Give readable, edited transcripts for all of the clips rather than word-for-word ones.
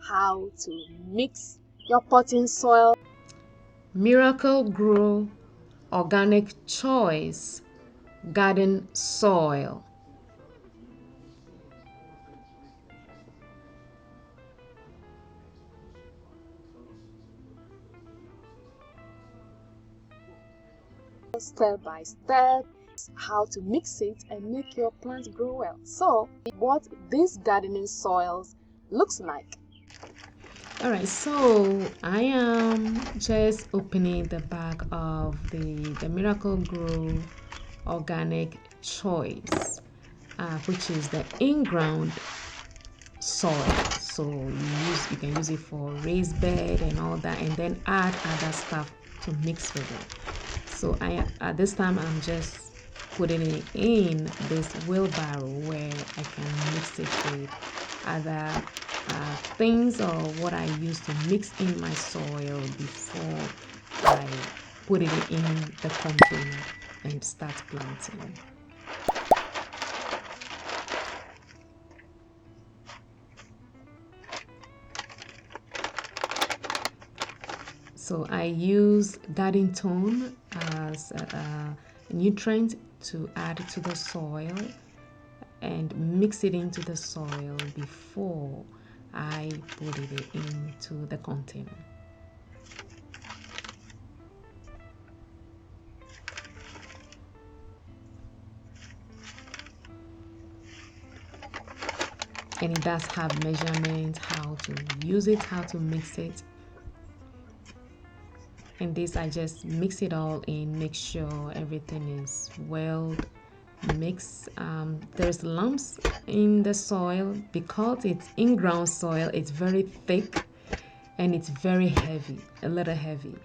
how to mix your potting soil. Miracle-Gro Organic Choice Garden Soil. Step by step how to mix it and make your plants grow well. So what this gardening soils looks like. Alright, so I am just opening the bag of the Miracle-Gro Organic Choice, which is the in-ground soil. So you can use it for raised bed and all that, and then add other stuff to mix with it. So at this time I'm just putting it in this wheelbarrow where I can mix it with other things or what I use to mix in my soil before I put it in the container and start planting. So I use Gardentone as a nutrient to add to the soil and mix it into the soil before I put it into the container. And it does have measurements, how to use it, how to mix it. And this, I just mix it all in, make sure everything is well mixed. There's lumps in the soil because it's in-ground soil. It's very thick and it's very heavy, a little heavy.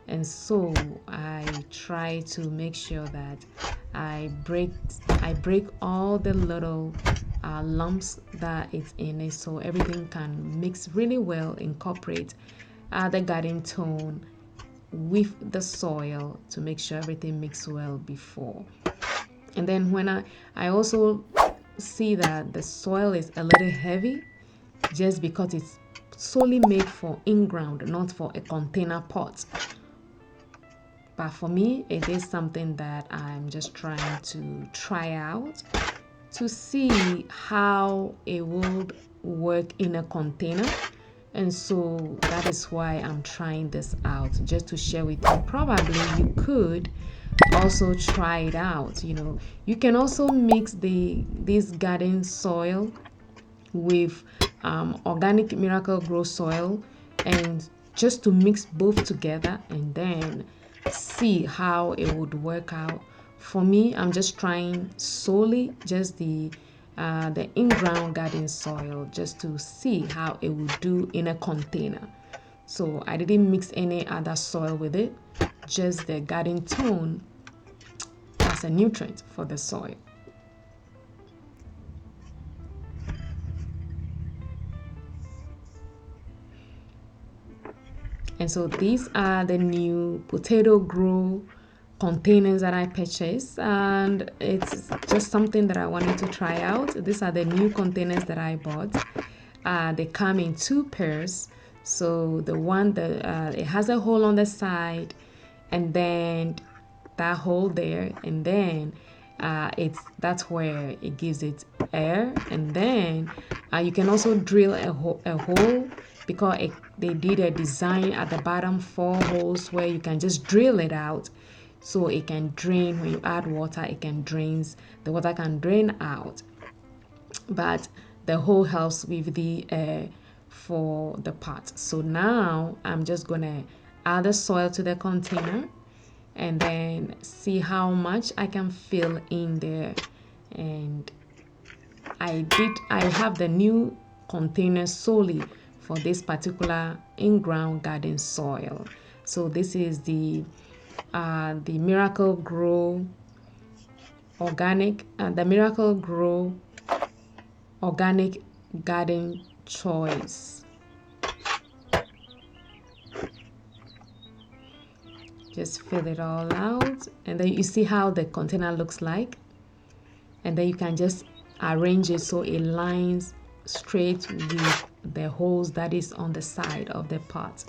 And so I try to make sure that I break all the little lumps that it's in it, so everything can mix really well, incorporate the Gardentone with the soil to make sure everything mixes well before. And then when I also see that the soil is a little heavy, just because it's solely made for in-ground, not for a container pot. But for me, it is something that I'm just trying to try out to see how it would work in a container. And so that is why I'm trying this out, just to share with you. Probably you could also try it out. You can also mix this garden soil with organic Miracle-Gro soil, and just to mix both together and then see how it would work out. For me, I'm just trying solely just the in-ground garden soil, just to see how it would do in a container. So I didn't mix any other soil with it, just the Gardentone as a nutrient for the soil. And so these are the new potato grow containers that I purchased, and it's just something that I wanted to try out. These are the new containers that I bought. They come in 2 pairs. So the one that it has a hole on the side, and then that hole there, and then that's where it gives it air. And then you can also drill a hole, because they did a design at the bottom, 4 holes where you can just drill it out, so it can drain. When you add water, the water can drain out, but the hole helps with the air for the pot. So now I'm just gonna add the soil to the container and then see how much I can fill in there. And I have the new container solely for this particular in-ground garden soil. So this is the Miracle-Gro Organic, the Miracle-Gro Organic Garden Choice. Just fill it all out, and then you see how the container looks like, and then you can just arrange it so it lines straight with the hose that is on the side of the pot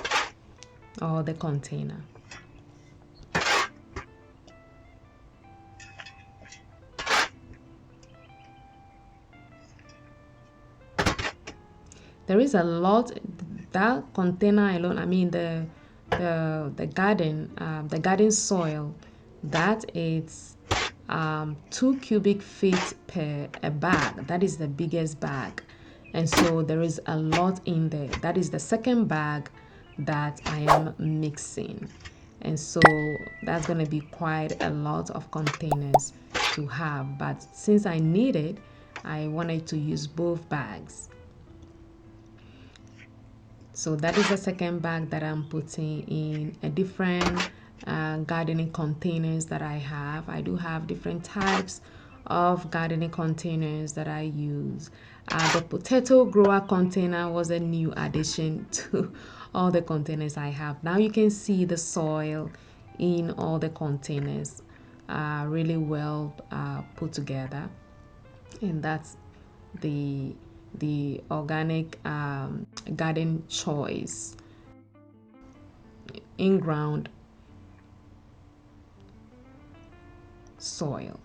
or the container. There is a lot, that container alone, I mean the garden soil, that is 2 cubic feet per a bag. That is the biggest bag, and so there is a lot in there. That is the second bag that I am mixing, and so that's going to be quite a lot of containers to have, but since I need it, I wanted to use both bags. So that is the second bag that I'm putting in a different gardening containers that I have. I do have different types of gardening containers that I use. The potato grower container was a new addition to all the containers I have. Now you can see the soil in all the containers, really well put together, and that's the organic garden choice in-ground soil.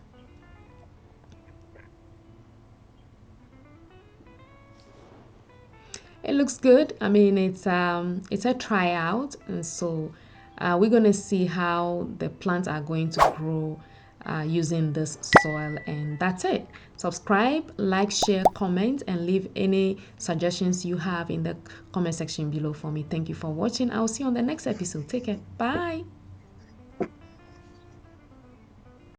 It looks good. I mean, it's a tryout, and so we're gonna see how the plants are going to grow using this soil, and that's it. Subscribe, like, share, comment, and leave any suggestions you have in the comment section below for me. Thank you for watching. I'll see you on the next episode. Take care. Bye.